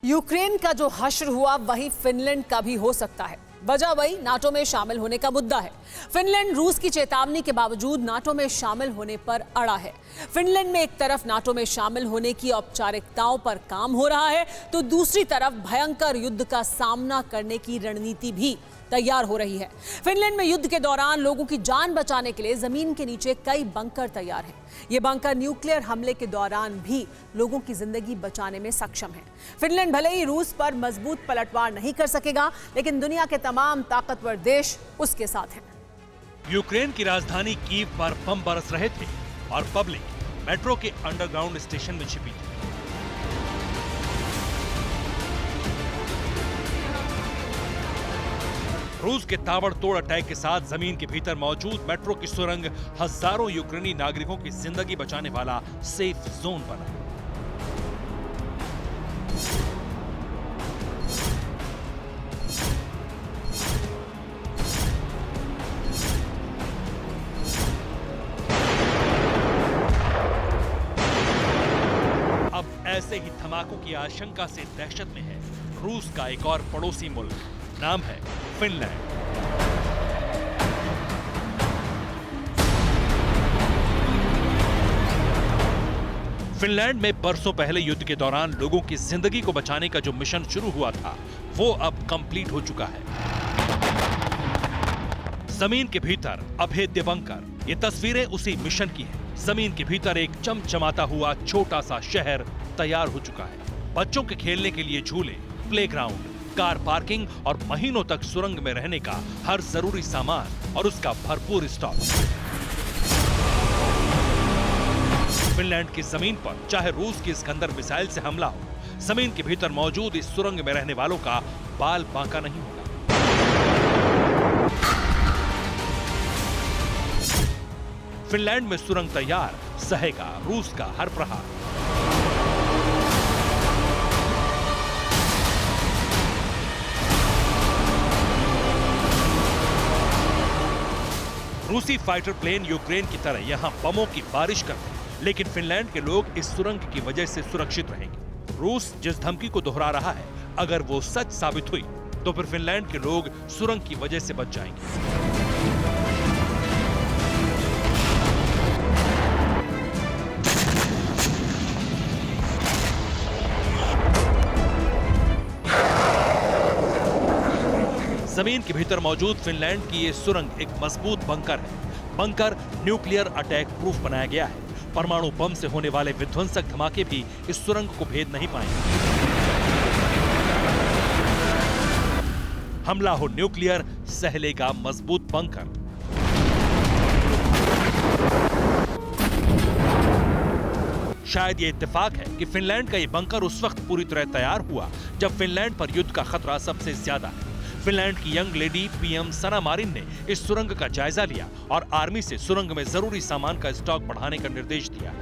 Ukraine का जो हश्र हुआ वही फिनलैंड का भी हो सकता है। वजह वही नाटो में शामिल होने का मुद्दा है। फिनलैंड रूस की चेतावनी के बावजूद नाटो में शामिल होने पर अड़ा है। फिनलैंड में एक तरफ नाटो में शामिल होने की औपचारिकताओं पर काम हो रहा है, तो दूसरी तरफ भयंकर युद्ध का सामना करने की रणनीति भी तैयार हो रही है। फिनलैंड में युद्ध के दौरान लोगों की जान बचाने के लिए जमीन के नीचे कई बंकर तैयार हैं। ये बंकर न्यूक्लियर हमले के दौरान भी लोगों की जिंदगी बचाने में सक्षम है। फिनलैंड भले ही रूस पर मजबूत पलटवार नहीं कर सकेगा, लेकिन दुनिया के तमाम ताकतवर देश उसके साथ हैं। यूक्रेन की राजधानी कीव पर बम बरस रहे थे और पब्लिक मेट्रो के अंडरग्राउंड स्टेशन में छिपी थी। रूस के ताबड़तोड़ अटैक के साथ जमीन के भीतर मौजूद मेट्रो की सुरंग हजारों यूक्रेनी नागरिकों की जिंदगी बचाने वाला सेफ जोन बना। अब ऐसे ही धमाकों की आशंका से दहशत में है रूस का एक और पड़ोसी मुल्क, नाम है फिनलैंड। फिनलैंड में बरसों पहले युद्ध के दौरान लोगों की जिंदगी को बचाने का जो मिशन शुरू हुआ था, वो अब कंप्लीट हो चुका है। जमीन के भीतर अभेद्य बंकर, ये तस्वीरें उसी मिशन की हैं। जमीन के भीतर एक चमचमाता हुआ छोटा सा शहर तैयार हो चुका है। बच्चों के खेलने के लिए झूले, प्लेग्राउंड, कार पार्किंग और महीनों तक सुरंग में रहने का हर जरूरी सामान और उसका भरपूर स्टॉक। फिनलैंड की जमीन पर चाहे रूस की इस्कंदर मिसाइल से हमला हो, जमीन के भीतर मौजूद इस सुरंग में रहने वालों का बाल बांका नहीं होगा। फिनलैंड में सुरंग तैयार, सहेगा रूस का हर प्रहार। रूसी फाइटर प्लेन यूक्रेन की तरह यहां बमों की बारिश करते हैं, लेकिन फिनलैंड के लोग इस सुरंग की वजह से सुरक्षित रहेंगे। रूस जिस धमकी को दोहरा रहा है, अगर वो सच साबित हुई तो फिर फिनलैंड के लोग सुरंग की वजह से बच जाएंगे। जमीन के भीतर मौजूद फिनलैंड की ये सुरंग एक मजबूत बंकर है। बंकर न्यूक्लियर अटैक प्रूफ बनाया गया है। परमाणु बम से होने वाले विध्वंसक धमाके भी इस सुरंग को भेद नहीं पाएंगे। हमला हो न्यूक्लियर, सहलेगा मजबूत बंकर। शायद ये इत्तेफाक है कि फिनलैंड का ये बंकर उस वक्त पूरी तरह तैयार हुआ जब फिनलैंड पर युद्ध का खतरा सबसे ज्यादा है। फिनलैंड की यंग लेडी पीएम सना मारिन ने इस सुरंग का जायजा लिया और आर्मी से सुरंग में जरूरी सामान का स्टॉक बढ़ाने का निर्देश दिया।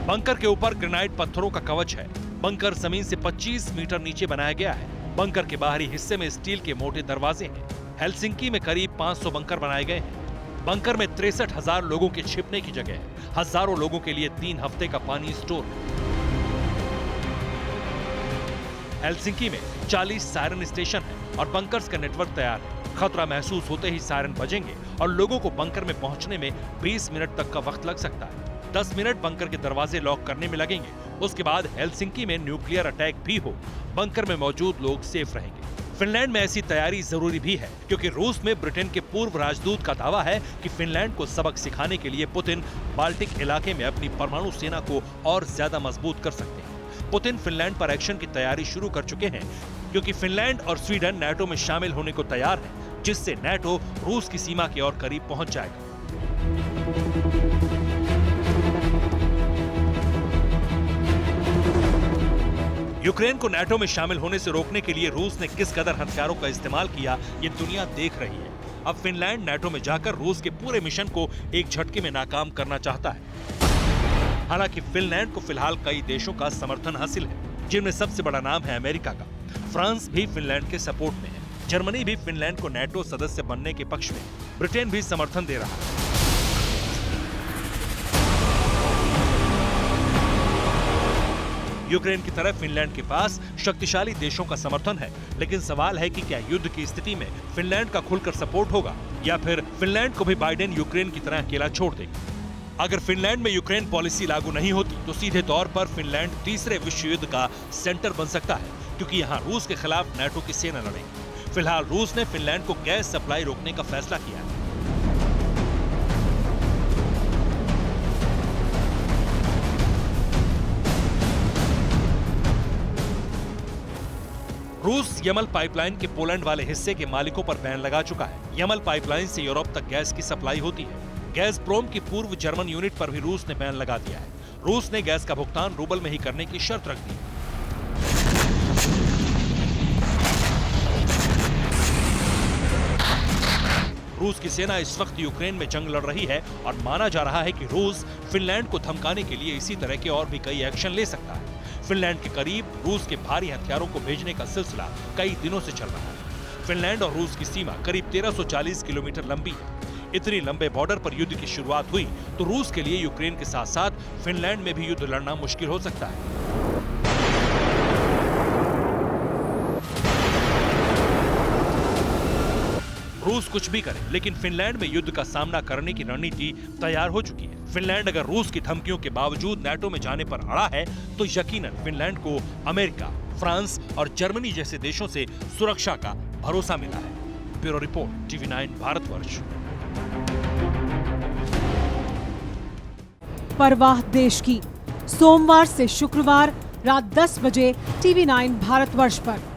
बंकर के ऊपर ग्रेनाइट पत्थरों का कवच है। बंकर जमीन से 25 मीटर नीचे बनाया गया है। बंकर के बाहरी हिस्से में स्टील के मोटे दरवाजे हैं। हेलसिंकी में करीब 500 बंकर बनाए गए हैं। बंकर में 63,000 लोगों के छिपने की जगह है। हजारों लोगों के लिए 3 हफ्ते का पानी स्टोर है। हेलसिंकी में 40 सायरन स्टेशन है और बंकर्स का नेटवर्क तैयार है। खतरा महसूस होते ही सायरन बजेंगे और लोगों को बंकर में पहुंचने में 20 मिनट तक का वक्त लग सकता है। 10 मिनट बंकर के दरवाजे लॉक करने में लगेंगे। उसके बाद हेलसिंकी में न्यूक्लियर अटैक भी हो, बंकर में मौजूद लोग सेफ रहेंगे। फिनलैंड में ऐसी तैयारी जरूरी भी है, क्योंकि रूस में ब्रिटेन के पूर्व राजदूत का दावा है कि फिनलैंड को सबक सिखाने के लिए पुतिन बाल्टिक इलाके में अपनी परमाणु सेना को और ज्यादा मजबूत कर सकते हैं। पुतिन फिनलैंड पर एक्शन की तैयारी शुरू कर चुके हैं, क्योंकि फिनलैंड और स्वीडन नाटो में शामिल होने को तैयार हैं, जिससे नाटो रूस की सीमा के और करीब पहुंच जाएगा। यूक्रेन को नाटो में शामिल होने से रोकने के लिए रूस ने किस कदर हथियारों का इस्तेमाल किया, ये दुनिया देख रही है। अब फिनलैंड नाटो में जाकर रूस के पूरे मिशन को एक झटके में नाकाम करना चाहता है। हालांकि फिनलैंड को फिलहाल कई देशों का समर्थन हासिल है, जिनमें सबसे बड़ा नाम है अमेरिका का। फ्रांस भी फिनलैंड के सपोर्ट में है। जर्मनी भी फिनलैंड को नाटो सदस्य बनने के पक्ष में। ब्रिटेन भी समर्थन दे रहा है। यूक्रेन की तरह फिनलैंड के पास शक्तिशाली देशों का समर्थन है, लेकिन सवाल है कि क्या युद्ध की स्थिति में फिनलैंड का खुलकर सपोर्ट होगा या फिर फिनलैंड को भी बाइडेन यूक्रेन की तरह अकेला छोड़ देगी। अगर फिनलैंड में यूक्रेन पॉलिसी लागू नहीं होती तो सीधे तौर पर फिनलैंड तीसरे विश्व युद्ध का सेंटर बन सकता है, क्योंकि यहाँ रूस के खिलाफ नाटो की सेना लड़ेगी। फिलहाल रूस ने फिनलैंड को गैस सप्लाई रोकने का फैसला किया है। रूस यमल पाइपलाइन के पोलैंड वाले हिस्से के मालिकों पर बैन लगा चुका है। यमल पाइपलाइन से यूरोप तक गैस की सप्लाई होती है। गैसप्रोम की पूर्व जर्मन यूनिट पर भी रूस ने बैन लगा दिया है। रूस ने गैस का भुगतान रूबल में ही करने की शर्त रख दी। रूस की सेना इस वक्त यूक्रेन में जंग लड़ रही है और माना जा रहा है कि रूस फिनलैंड को धमकाने के लिए इसी तरह के और भी कई एक्शन ले सकता है। फिनलैंड के करीब रूस के भारी हथियारों को भेजने का सिलसिला कई दिनों से चल रहा है। फिनलैंड और रूस की सीमा करीब 1340 किलोमीटर लंबी है। इतनी लंबे बॉर्डर पर युद्ध की शुरुआत हुई तो रूस के लिए यूक्रेन के साथ साथ फिनलैंड में भी युद्ध लड़ना मुश्किल हो सकता है। रूस कुछ भी करे, लेकिन फिनलैंड में युद्ध का सामना करने की रणनीति तैयार हो चुकी है। फिनलैंड अगर रूस की धमकियों के बावजूद नाटो में जाने पर अड़ा है तो यकीनन फिनलैंड को अमेरिका, फ्रांस और जर्मनी जैसे देशों से सुरक्षा का भरोसा मिला है। Bureau report, TV9 Bharatvarsh. परवाह देश की, सोमवार से शुक्रवार रात 10 बजे TV9 भारतवर्ष पर।